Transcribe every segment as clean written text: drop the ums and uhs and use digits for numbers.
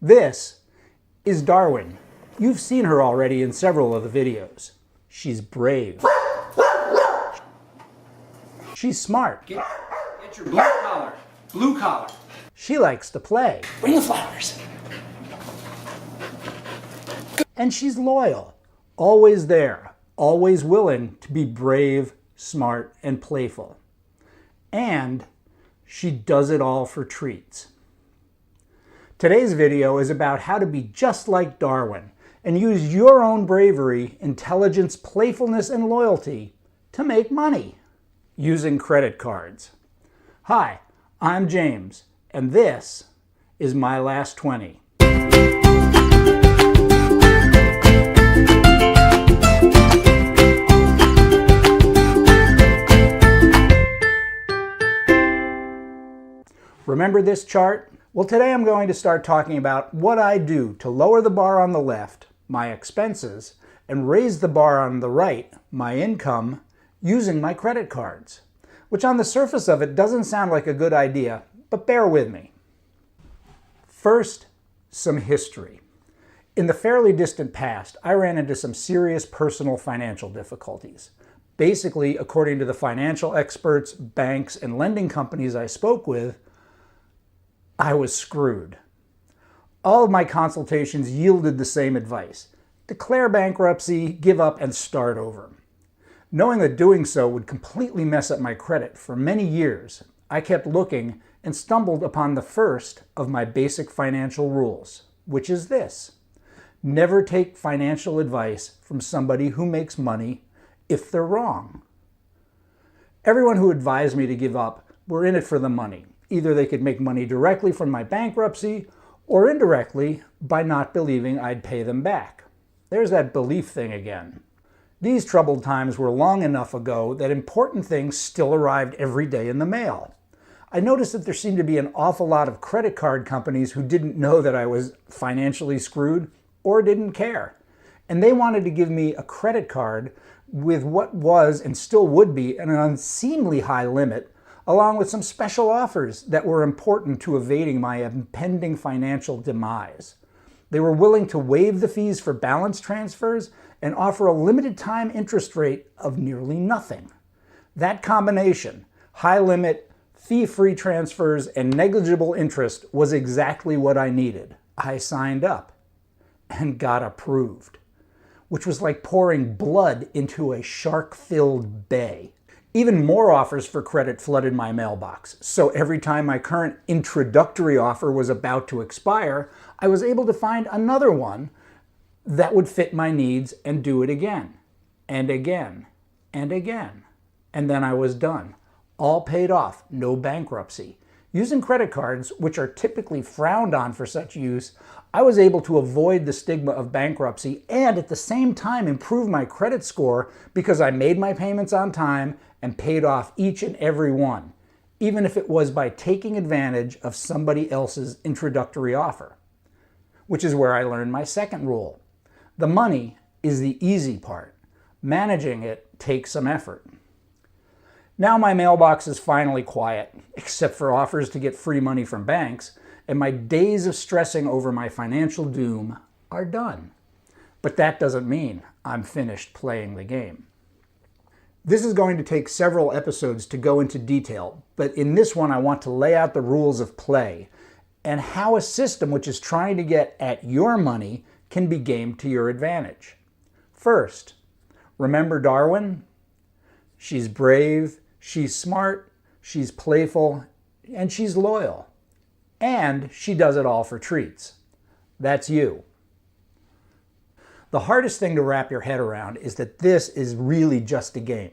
This is Darwin. You've seen her already in several of the videos. She's brave. She's smart. Get your blue collar. Blue collar. She likes to play. Bring the flowers. And she's loyal. Always there. Always willing to be brave, smart, and playful. And she does it all for treats. Today's video is about how to be just like Darwin and use your own bravery, intelligence, playfulness, and loyalty to make money using credit cards. Hi, I'm James, and this is My Last 20. Remember this chart? Well, today I'm going to start talking about what I do to lower the bar on the left, my expenses, and raise the bar on the right, my income, using my credit cards. Which on the surface of it doesn't sound like a good idea, but bear with me. First, some history. In the fairly distant past, I ran into some serious personal financial difficulties. Basically, according to the financial experts, banks, and lending companies I spoke with, I was screwed. All of my consultations yielded the same advice. Declare bankruptcy, give up, and start over. Knowing that doing so would completely mess up my credit for many years, I kept looking and stumbled upon the first of my basic financial rules, which is this: never take financial advice from somebody who makes money if they're wrong. Everyone who advised me to give up were in it for the money. Either they could make money directly from my bankruptcy or indirectly by not believing I'd pay them back. There's that belief thing again. These troubled times were long enough ago that important things still arrived every day in the mail. I noticed that there seemed to be an awful lot of credit card companies who didn't know that I was financially screwed or didn't care. And they wanted to give me a credit card with what was and still would be an unseemly high limit, along with some special offers that were important to evading my impending financial demise. They were willing to waive the fees for balance transfers and offer a limited time interest rate of nearly nothing. That combination, high limit, fee-free transfers, and negligible interest, was exactly what I needed. I signed up and got approved, which was like pouring blood into a shark-filled bay. Even more offers for credit flooded my mailbox, so every time my current introductory offer was about to expire, I was able to find another one that would fit my needs and do it again, and again, and again. And then I was done. All paid off, no bankruptcy. Using credit cards, which are typically frowned on for such use, I was able to avoid the stigma of bankruptcy and at the same time improve my credit score because I made my payments on time and paid off each and every one, even if it was by taking advantage of somebody else's introductory offer. Which is where I learned my second rule. The money is the easy part. Managing it takes some effort. Now my mailbox is finally quiet, except for offers to get free money from banks, and my days of stressing over my financial doom are done. But that doesn't mean I'm finished playing the game. This is going to take several episodes to go into detail, but in this one I want to lay out the rules of play and how a system which is trying to get at your money can be gamed to your advantage. First, remember Darwin? She's brave, she's smart, she's playful, and she's loyal. And she does it all for treats. That's you. The hardest thing to wrap your head around is that this is really just a game.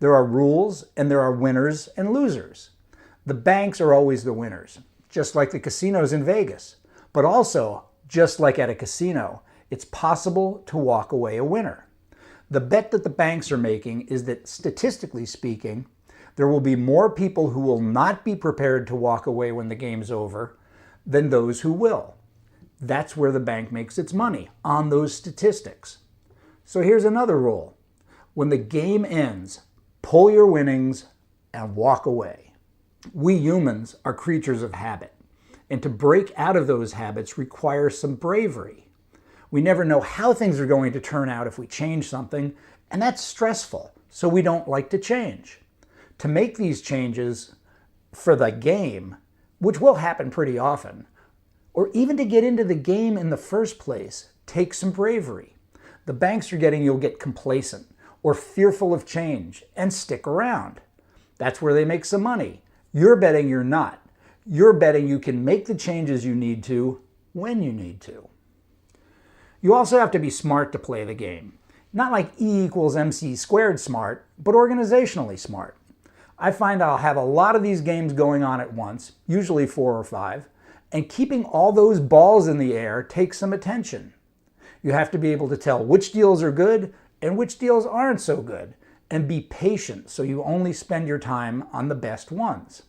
There are rules and there are winners and losers. The banks are always the winners, just like the casinos in Vegas. But also, just like at a casino, it's possible to walk away a winner. The bet that the banks are making is that, statistically speaking, there will be more people who will not be prepared to walk away when the game's over than those who will. That's where the bank makes its money, on those statistics. So here's another rule. When the game ends, pull your winnings and walk away. We humans are creatures of habit, And to break out of those habits requires some bravery. We never know how things are going to turn out if we change something, and that's stressful, so we don't like to change. To make these changes for the game, which will happen pretty often, or even to get into the game in the first place, takes some bravery. The banks are getting you'll get complacent or fearful of change and stick around. That's where they make some money. You're betting you're not. You're betting you can make the changes you need to when you need to. You also have to be smart to play the game. Not like E equals MC squared smart, but organizationally smart. I find I'll have a lot of these games going on at once, usually 4 or 5, and keeping all those balls in the air takes some attention. You have to be able to tell which deals are good and which deals aren't so good, and be patient so you only spend your time on the best ones.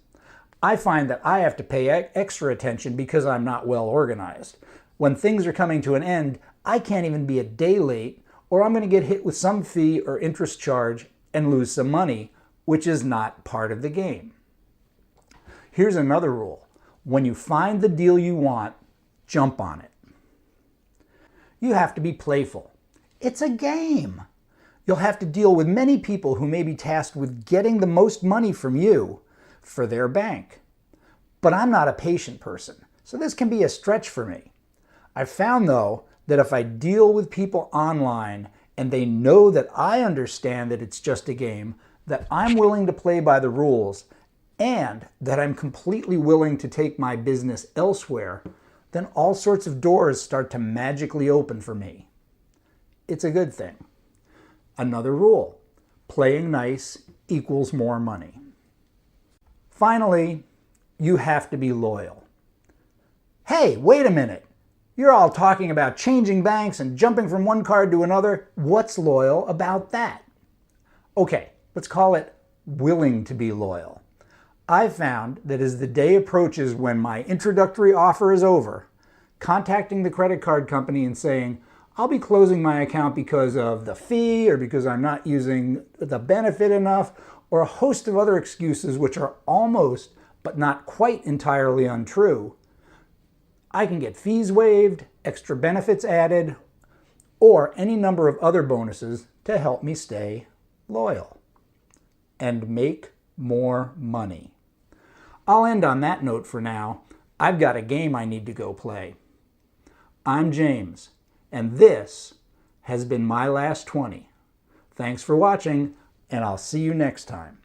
I find that I have to pay extra attention because I'm not well organized. When things are coming to an end, I can't even be a day late, or I'm going to get hit with some fee or interest charge and lose some money, which is not part of the game. Here's another rule. When you find the deal you want, jump on it. You have to be playful. It's a game. You'll have to deal with many people who may be tasked with getting the most money from you for their bank. But I'm not a patient person, so this can be a stretch for me. I've found, though, that if I deal with people online and they know that I understand that it's just a game, that I'm willing to play by the rules, and that I'm completely willing to take my business elsewhere, then all sorts of doors start to magically open for me. It's a good thing. Another rule: playing nice equals more money. Finally, you have to be loyal. Hey, wait a minute. You're all talking about changing banks and jumping from one card to another. What's loyal about that? Okay, let's call it willing to be loyal. I've found that as the day approaches when my introductory offer is over, contacting the credit card company and saying, I'll be closing my account because of the fee or because I'm not using the benefit enough, or a host of other excuses which are almost but not quite entirely untrue, I can get fees waived, extra benefits added, or any number of other bonuses to help me stay loyal and make more money. I'll end on that note for now. I've got a game I need to go play. I'm James, and this has been My Last 20. Thanks for watching, and I'll see you next time.